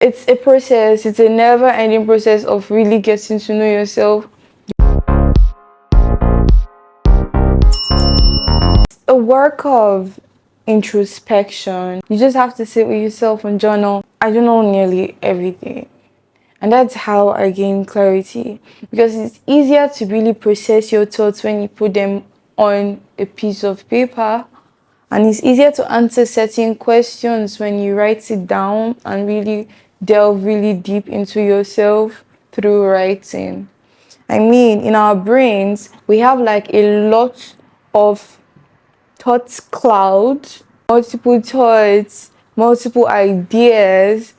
It's a process. It's a never-ending process of really getting to know yourself. A work of introspection. You just have to sit with yourself and journal. I journal nearly every day. And that's how I gain clarity. Because it's easier to really process your thoughts when you put them on a piece of paper. And it's easier to answer certain questions when you write it down and really delve really deep into yourself through writing. I mean, in our brains, we have like a lot of thoughts cloud, multiple thoughts, multiple ideas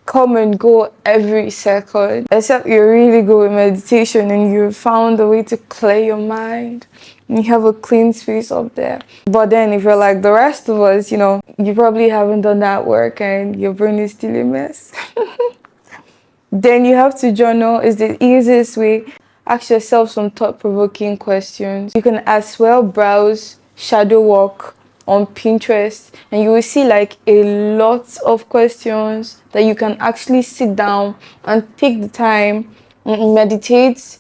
come and go every second. Except you're really good with meditation and you found a way to clear your mind and you have a clean space up there. But then if you're like the rest of us, you probably haven't done that work and your brain is still a mess. Then you have to journal. Is the easiest way. Ask yourself some thought-provoking questions. You can as well browse shadow work on Pinterest and you will see like a lot of questions that you can actually sit down and take the time and meditate,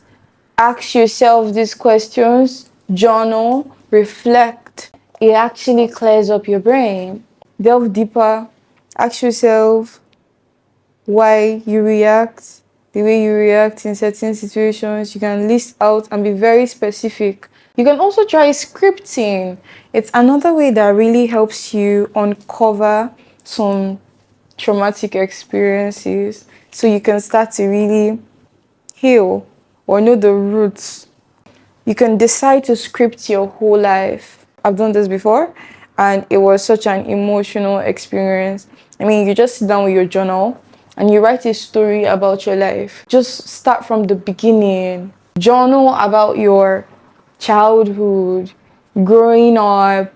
ask yourself these questions, journal, reflect. It actually clears up your brain. Delve deeper, ask yourself why you react the way you react in certain situations. You can list out and be very specific. You can also try scripting. It's another way that really helps you uncover some traumatic experiences so you can start to really heal or know the roots. You can decide to script your whole life. I've done this before and it was such an emotional experience. I mean, you just sit down with your journal and you write a story about your life. Just start from the beginning. Journal about your childhood, growing up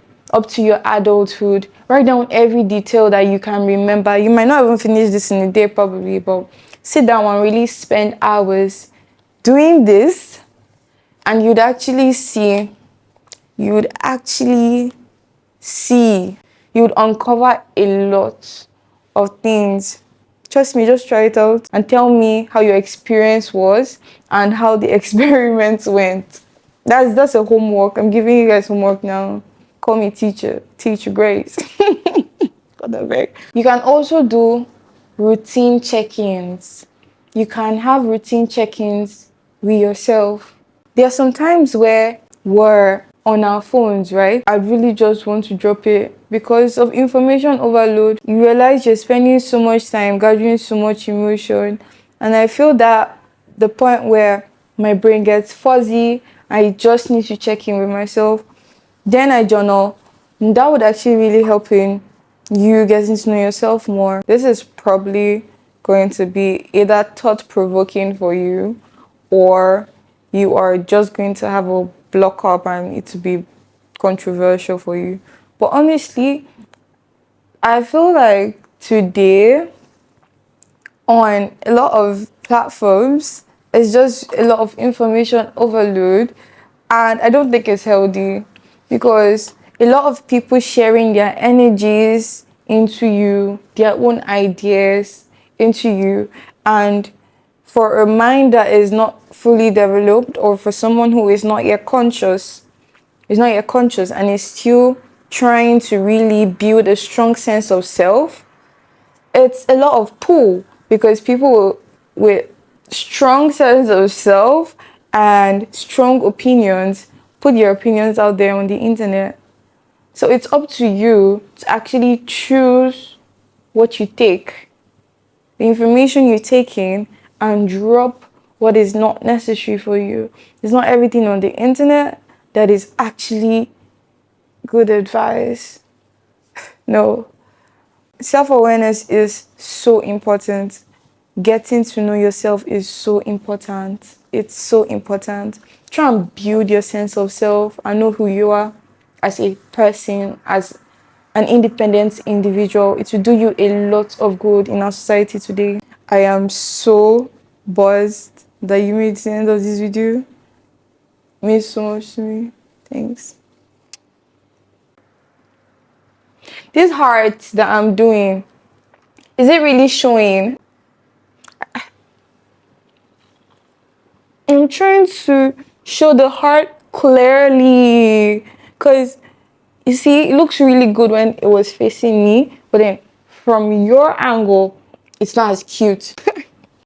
to your adulthood. Write down every detail that you can remember. You might not even finish this in a day probably, but sit down and really spend hours doing this and you'd actually see, you would uncover a lot of things. Trust me, just try it out and tell me how your experience was and how the experiment went. That's a homework. I'm giving you guys homework now. Call me teacher Grace. God, I beg. You can also do routine check-ins. You can have routine check-ins with yourself. There are some times where we're on our phones, right? I really just want to drop it because of information overload. You realize you're spending so much time gathering so much emotion, and I feel that the point where my brain gets fuzzy, I just need to check in with myself. Then I journal. That would actually really help in you getting to know yourself more. This is probably going to be either thought-provoking for you or you are just going to have a block up and it will be controversial for you. But honestly, I feel like today on a lot of platforms, it's just a lot of information overload, and I don't think it's healthy because a lot of people sharing their energies into you, their own ideas into you, and for a mind that is not fully developed or for someone who is not yet conscious and is still trying to really build a strong sense of self, it's a lot of pull because people with strong sense of self and strong opinions put their opinions out there on the internet. So it's up to you to actually choose what you take, the information you take in, and drop what is not necessary for you. It's not everything on the internet that is actually good advice. No. Self-awareness is so important. Getting to know yourself is so important. It's so important. Try and build your sense of self and know who you are as a person, as an independent individual. It will do you a lot of good in our society today. I am so buzzed that you made it to the end of this video. It means so much to me. Thanks. This heart that I'm doing, Is it really showing? I'm trying to show the heart clearly, because you see, it looks really good when it was facing me, but then from your angle, it's not as cute.